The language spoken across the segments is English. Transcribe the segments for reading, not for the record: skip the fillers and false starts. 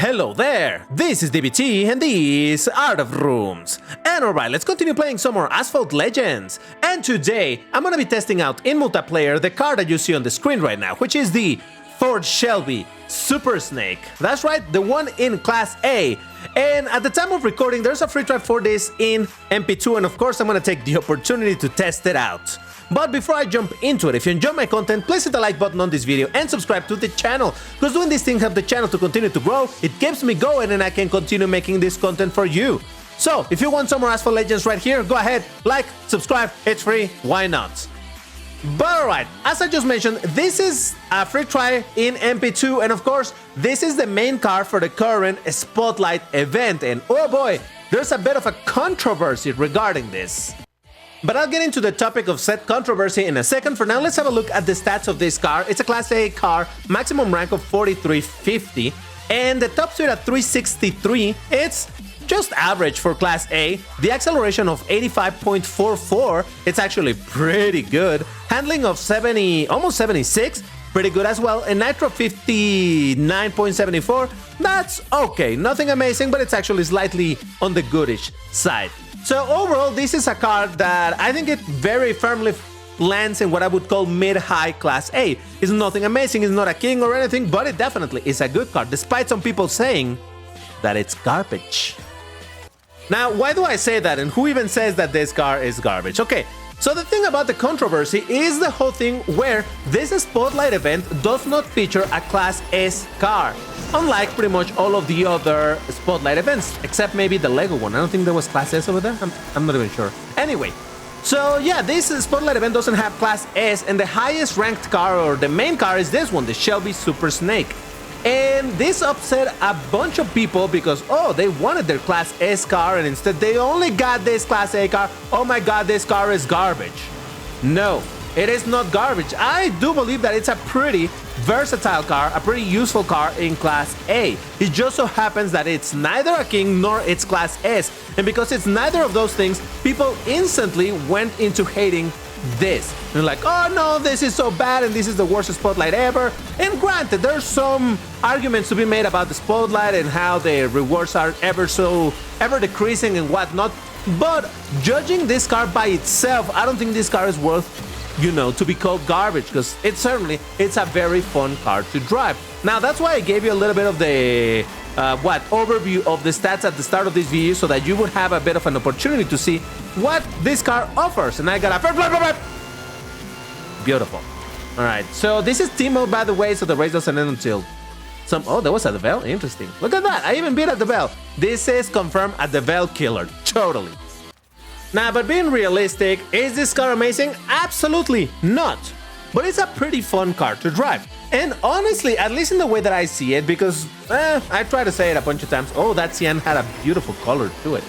Hello there, this is DBT and this is Art of Rooms. And alright, let's continue playing some more Asphalt Legends. And today, I'm gonna be testing out in multiplayer the car that you see on the screen right now, which is the Ford Shelby Super Snake. That's right, the one in Class A. And at the time of recording, there's a free trial for this in MP2, and of course I'm gonna take the opportunity to test it out. But before I jump into it, if you enjoy my content, please hit the like button on this video and subscribe to the channel, because doing this thing helps the channel to continue to grow, it keeps me going and I can continue making this content for you. So, if you want some more Asphalt Legends right here, go ahead, like, subscribe, it's free, why not? But alright, as I just mentioned, this is a free try in MP2, and of course, this is the main car for the current Spotlight event, and oh boy, there's a bit of a controversy regarding this. But I'll get into the topic of said controversy in a second. For now, let's have a look at the stats of this car. It's a Class A car, maximum rank of 4350, and the top speed at 363. It's just average for Class A. The acceleration of 85.44, it's actually pretty good. Handling of 70, almost 76, pretty good as well. And nitro 59.74, that's okay. Nothing amazing, but it's actually slightly on the goodish side. So overall, this is a car that I think it very firmly lands in what I would call mid-high Class A. It's nothing amazing, it's not a king or anything, but it definitely is a good car, despite some people saying that it's garbage. Now, why do I say that, and who even says that this car is garbage? Okay, so the thing about the controversy is the whole thing where this Spotlight event does not feature a Class S car, unlike pretty much all of the other Spotlight events, except maybe the Lego one. I don't think there was Class S over there. I'm not even sure. Anyway, so yeah, this Spotlight event doesn't have Class S, and the highest ranked car, or the main car, is this one, the Shelby Super Snake. And this upset a bunch of people because, oh, they wanted their Class S car and instead they only got this Class A car. Oh my god, this car is garbage. No, it is not garbage. I do believe that it's a pretty versatile car, a pretty useful car in Class A. It just so happens that it's neither a king nor it's Class S. And because it's neither of those things, people instantly went into hating this. They're like, oh no, this is so bad and this is the worst Spotlight ever. And granted, there's some arguments to be made about the Spotlight and how the rewards are ever decreasing and whatnot. But judging this car by itself, I don't think this car is worth, to be called garbage, because it's a very fun car to drive. Now, that's why I gave you a little bit of the overview of the stats at the start of this video, so that you would have a bit of an opportunity to see what this car offers. And I got a beautiful. All right, so this is team mode, by the way, so the race doesn't end until oh, there was a Devel. Interesting. Look at that. I even beat a Devel. This is confirmed a Devel killer. Totally. Now, but being realistic, is this car amazing? Absolutely not. But it's a pretty fun car to drive. And honestly, at least in the way that I see it, because I try to say it a bunch of times. Oh, that Cyan had a beautiful color to it.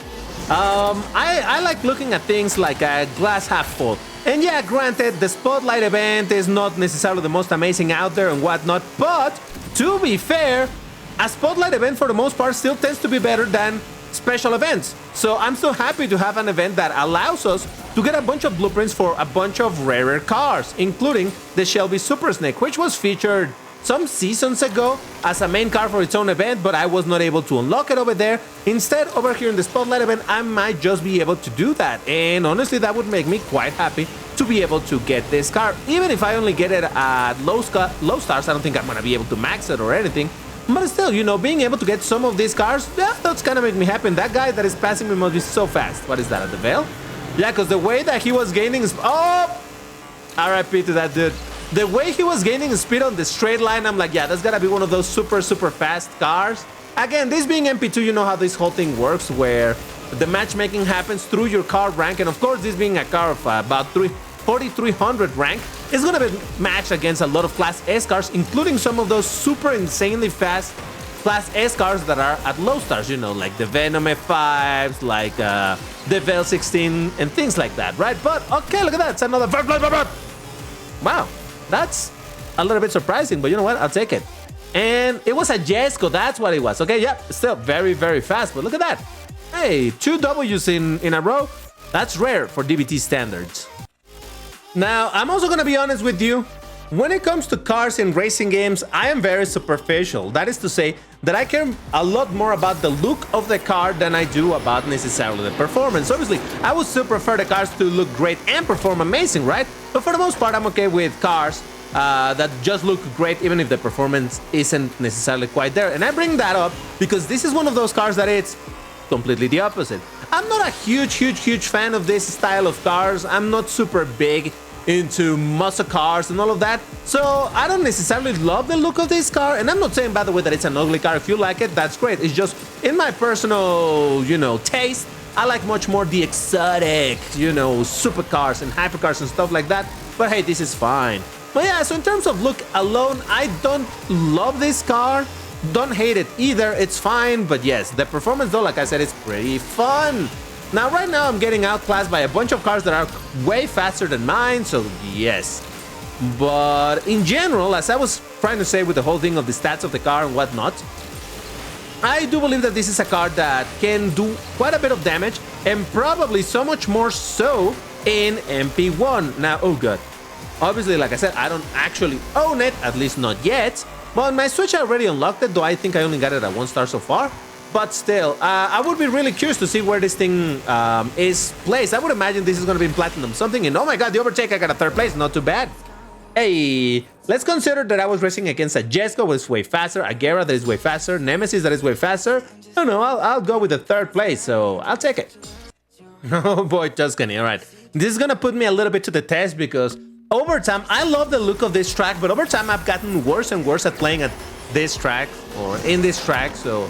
I like looking at things like a glass half full. And yeah, granted, the Spotlight event is not necessarily the most amazing out there and whatnot, but to be fair, a Spotlight event for the most part still tends to be better than special events. So I'm so happy to have an event that allows us to get a bunch of blueprints for a bunch of rarer cars, including the Shelby Super Snake, which was featured some seasons ago as a main car for its own event, but I was not able to unlock it over there. Instead, over here in the Spotlight event, I might just be able to do that. And honestly, that would make me quite happy to be able to get this car. Even if I only get it at low stars, I don't think I'm gonna be able to max it or anything. But still, being able to get some of these cars, yeah, that's gonna make me happy. And that guy that is passing me must be so fast. What is that, at the Veil? Yeah, because the way that he was gaining... Oh! RIP to that dude. The way he was gaining speed on the straight line, I'm like, yeah, that's gotta be one of those super fast cars. Again, this being MP2, you know how this whole thing works, where the matchmaking happens through your car rank. And of course, this being a car of about 4,300 rank, is gonna be matched against a lot of Class S cars, including some of those super insanely fast Class S cars that are at low stars, like the Venom F5s, like the Veil 16, and things like that, right? But okay, look at that, it's another... Wow, that's a little bit surprising, but you know what? I'll take it. And it was a Jesco, that's what it was. Okay, yep, still very fast, but look at that. Hey, 2 W's in a row. That's rare for DBT standards. Now, I'm also gonna be honest with you. When it comes to cars in racing games, I am very superficial. That is to say, that I care a lot more about the look of the car than I do about necessarily the performance. Obviously, I would still prefer the cars to look great and perform amazing, right? But for the most part, I'm okay with cars that just look great even if the performance isn't necessarily quite there. And I bring that up because this is one of those cars that it's completely the opposite. I'm not a huge fan of this style of cars. I'm not super big into muscle cars and all of that, so I don't necessarily love the look of this car. And I'm not saying, by the way, that it's an ugly car. If you like it, that's great. It's just in my personal, taste, I like much more the exotic, supercars and hypercars and stuff like that. But hey, this is fine. But yeah, so in terms of look alone, I don't love this car. Don't hate it either. It's fine. But yes, the performance though, like I said, is pretty fun. Now, right now, I'm getting outclassed by a bunch of cars that are way faster than mine, so yes. But in general, as I was trying to say with the whole thing of the stats of the car and whatnot, I do believe that this is a car that can do quite a bit of damage, and probably so much more so in MP1. Now, oh god. Obviously, like I said, I don't actually own it, at least not yet. But on my Switch, I already unlocked it, though I think I only got it at 1 star so far. But still, I would be really curious to see where this thing is placed. I would imagine this is going to be in Platinum something. And oh my god, the overtake, I got a 3rd place. Not too bad. Hey, let's consider that I was racing against a Jesco that is way faster, a Guerra that is way faster, Nemesis that is way faster. No, I'll go with the 3rd place, so I'll take it. Oh boy, Tuscany, all right. This is going to put me a little bit to the test because over time, I love the look of this track, but over time, I've gotten worse and worse at playing at this track or in this track, so...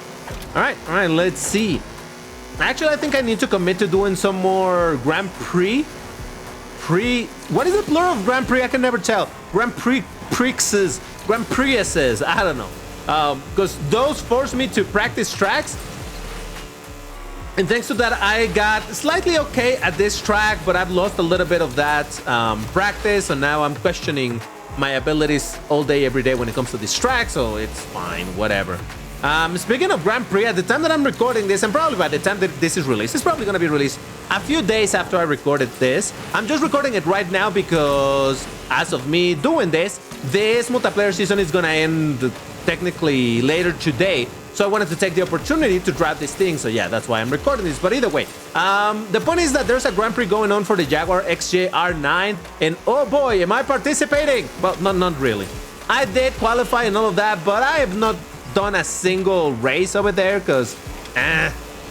All right, let's see. Actually, I think I need to commit to doing some more Grand Prix. What is the plural of Grand Prix? I can never tell. Grand Prixes, I don't know. Because those force me to practice tracks. And thanks to that, I got slightly okay at this track, but I've lost a little bit of that practice. So now I'm questioning my abilities all day, every day when it comes to this track. So it's fine, whatever. Speaking of Grand Prix, at the time that I'm recording this, and probably by the time that this is released, it's probably going to be released a few days after I recorded this. I'm just recording it right now because, as of me doing this multiplayer season is going to end technically later today. So I wanted to take the opportunity to drive this thing. So yeah, that's why I'm recording this. But either way, the point is that there's a Grand Prix going on for the Jaguar XJ R9. And oh boy, am I participating? Well, not really. I did qualify and all of that, but I have not done a single race over there because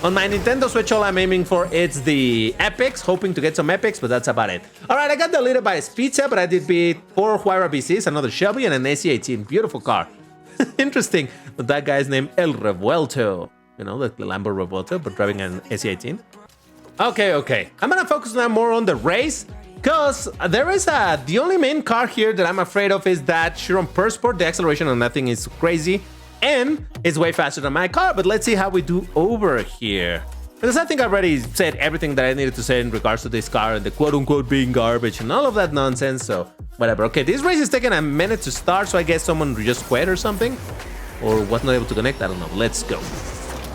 on my Nintendo Switch all I'm aiming for it's the epics, hoping to get some epics, but that's about it. All right, I got deleted by Spezia, but I did beat 4 Huayra BCs, another Shelby, and an AC18. Beautiful car. Interesting, but that guy's named El Revuelto, the Lambo Revuelto, but driving an AC18. Okay, I'm gonna focus now more on the race because there is the only main car here that I'm afraid of is that Chiron Persport. The acceleration on that thing is crazy and it's way faster than my car, but let's see how we do over here. Because I think I already said everything that I needed to say in regards to this car and the quote-unquote being garbage and all of that nonsense, so whatever. Okay, this race is taking a minute to start, so I guess someone just quit or something, or was not able to connect, I don't know. Let's go.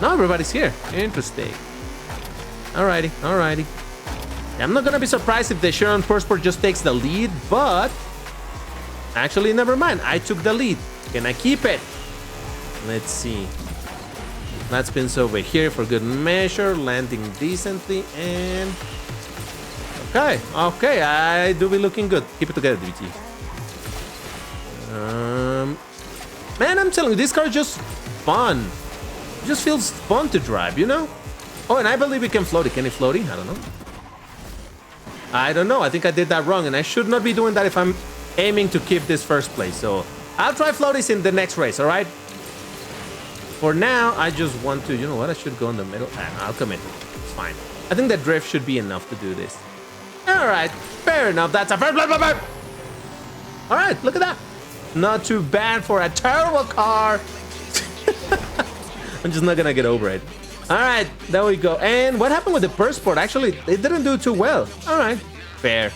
Now everybody's here. Interesting. Alrighty. I'm not gonna be surprised if the Chiron Persport just takes the lead, but actually, never mind. I took the lead. Can I keep it? Let's see. That spins over here for good measure, landing decently, and okay, I do be looking good. Keep it together, DBT. Man, I'm telling you, this car is just fun. It just feels fun to drive, Oh, and I believe it can floaty. Can it floaty? I don't know. I think I did that wrong, and I should not be doing that if I'm aiming to keep this first place. So I'll try floaties in the next race, all right? For now, I just want to, you know what? I should go in the middle. I'll commit. It's fine. I think the drift should be enough to do this. All right, fair enough. That's a first. All right, look at that. Not too bad for a terrible car. I'm just not gonna get over it. All right, there we go. And what happened with the Persport? Actually, it didn't do too well. All right, fair.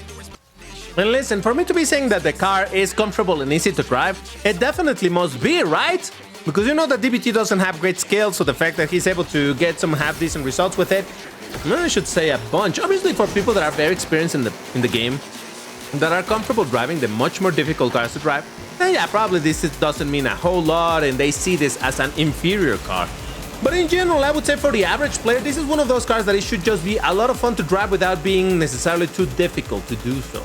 And listen, for me to be saying that the car is comfortable and easy to drive, it definitely must be, right? Because you know that DBT doesn't have great skills, so the fact that he's able to get some half-decent results with it, I should say a bunch. Obviously, for people that are very experienced in the game, that are comfortable driving the much more difficult cars to drive, then yeah, probably this doesn't mean a whole lot and they see this as an inferior car. But in general, I would say for the average player, this is one of those cars that it should just be a lot of fun to drive without being necessarily too difficult to do so.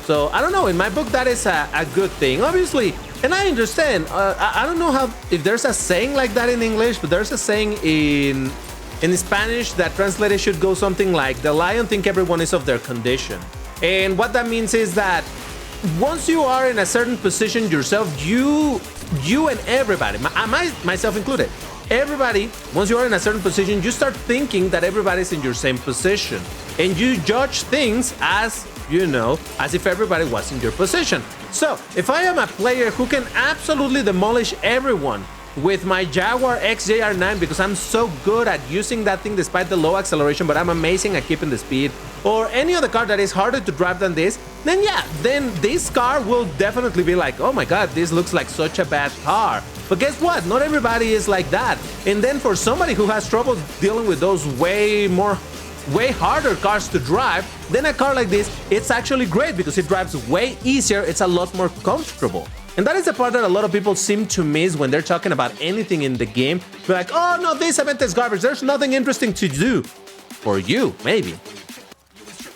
So I don't know, in my book, that is a good thing, obviously. And I understand, I don't know if there's a saying like that in English, but there's a saying in Spanish that translated should go something like, the lion think everyone is of their condition. And what that means is that once you are in a certain position yourself, you and everybody, myself included, everybody, once you are in a certain position, you start thinking that everybody's in your same position. And you judge things as, you know, as if everybody was in your position. So, if I am a player who can absolutely demolish everyone with my Jaguar XJR9 because I'm so good at using that thing despite the low acceleration, but I'm amazing at keeping the speed, or any other car that is harder to drive than this, then yeah, then this car will definitely be like, oh my god, this looks like such a bad car. But guess what? Not everybody is like that. And then for somebody who has trouble dealing with those way harder cars to drive, then a car like this, it's actually great because it drives way easier, it's a lot more comfortable. And that is the part that a lot of people seem to miss when they're talking about anything in the game. They're like, oh no, this event is garbage, there's nothing interesting to do. For you, maybe.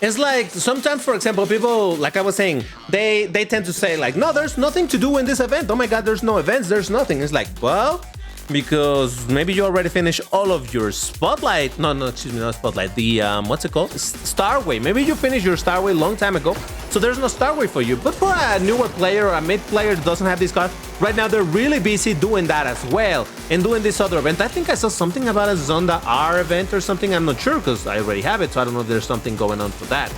It's like, sometimes, for example, people, like I was saying, they tend to say like, no, there's nothing to do in this event. Oh my god, there's no events, there's nothing. It's like, well, because maybe you already finished all of your Spotlight. No, excuse me, not Spotlight. The, what's it called? Starway. Maybe you finished your Starway long time ago, so there's no Starway for you. But for a newer player or a mid player that doesn't have this car, right now they're really busy doing that as well and doing this other event. I think I saw something about a Zonda R event or something. I'm not sure because I already have it, so I don't know if there's something going on for that.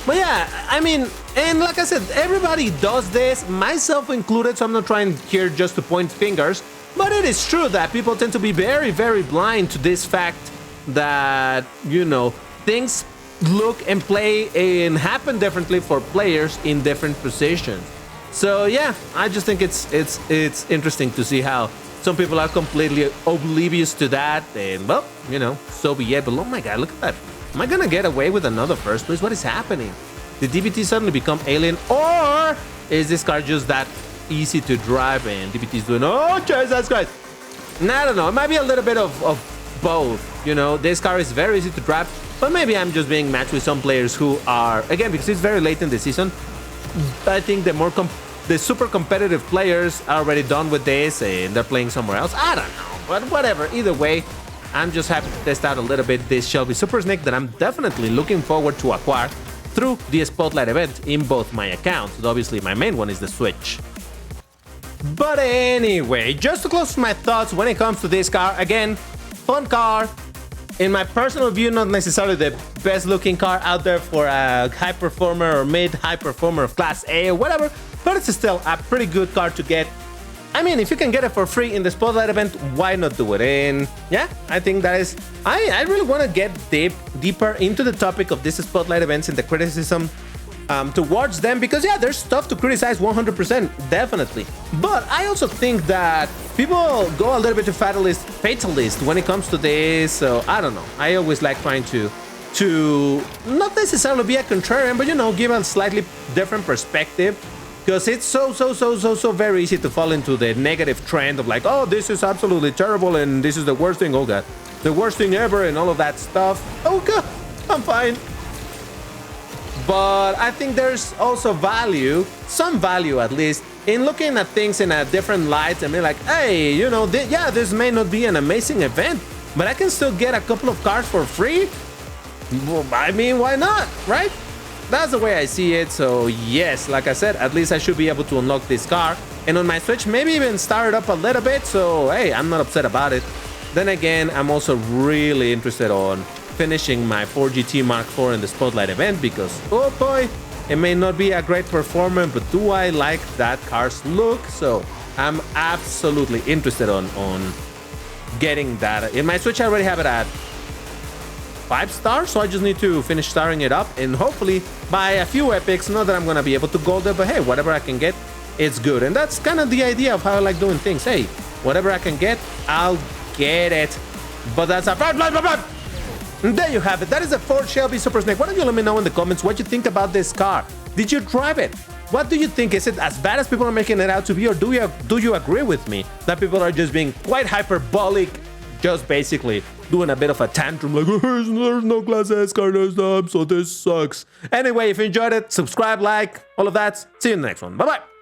But yeah, I mean, and like I said, everybody does this, myself included, so I'm not trying here just to point fingers. But it is true that people tend to be very, very blind to this fact that, you know, things look and play and happen differently for players in different positions. So yeah, I just think it's interesting to see how some people are completely oblivious to that, and well, you know, so be it. But oh my god, look at that. Am I gonna get away with another first place? What is happening? Did DBT suddenly become alien, or is this car just that easy to drive and DBT is doing, oh Jesus Christ? I don't know, it might be a little bit of both, you know. This car is very easy to drive, but maybe I'm just being matched with some players who are, again, because it's very late in the season, I think the super competitive players are already done with this and they're playing somewhere else. I don't know, but whatever, either way, I'm just happy to test out a little bit this Shelby Super Snake that I'm definitely looking forward to acquire through the Spotlight event in both my accounts. Obviously, my main one is the Switch. But anyway, just to close my thoughts when it comes to this car, again, fun car. In my personal view, not necessarily the best looking car out there for a high performer or mid-high performer of Class A or whatever, but it's still a pretty good car to get. I mean, if you can get it for free in the Spotlight event, why not do it? And yeah, I think that is, I really want to get deeper into the topic of this Spotlight events and the criticism towards them, because yeah, there's stuff to criticize 100%, definitely. But I also think that people go a little bit too fatalist when it comes to this, so I don't know. I always like trying to not necessarily be a contrarian, but you know, give a slightly different perspective, because it's so very easy to fall into the negative trend of like, oh, this is absolutely terrible and this is the worst thing, oh god, the worst thing ever and all of that stuff. Oh god, I'm fine. But I think there's also value, some value at least, in looking at things in a different light and be like, hey, you know, yeah, this may not be an amazing event, but I can still get a couple of cars for free. Well, I mean, why not, right? That's the way I see it. So yes, like I said, at least I should be able to unlock this car, and on my Switch, maybe even start it up a little bit. So hey, I'm not upset about it. Then again, I'm also really interested on finishing my 4GT Mark IV in the Spotlight event, because oh boy, it may not be a great performance, but do I like that car's look? So I'm absolutely interested on getting that. In my Switch, I already have it at 5 stars, so I just need to finish starting it up and hopefully buy a few epics. Not that I'm gonna be able to gold it, but hey, whatever I can get, it's good. And that's kind of the idea of how I like doing things. Hey, whatever I can get, I'll get it. But that's a and there you have it. That is a Ford Shelby Super Snake. Why don't you let me know in the comments what you think about this car? Did you drive it? What do you think? Is it as bad as people are making it out to be, or do you agree with me that people are just being quite hyperbolic, just basically doing a bit of a tantrum like, there's no class S card this time, so this sucks. Anyway, if you enjoyed it, subscribe, like, all of that. See you in the next one. Bye-bye.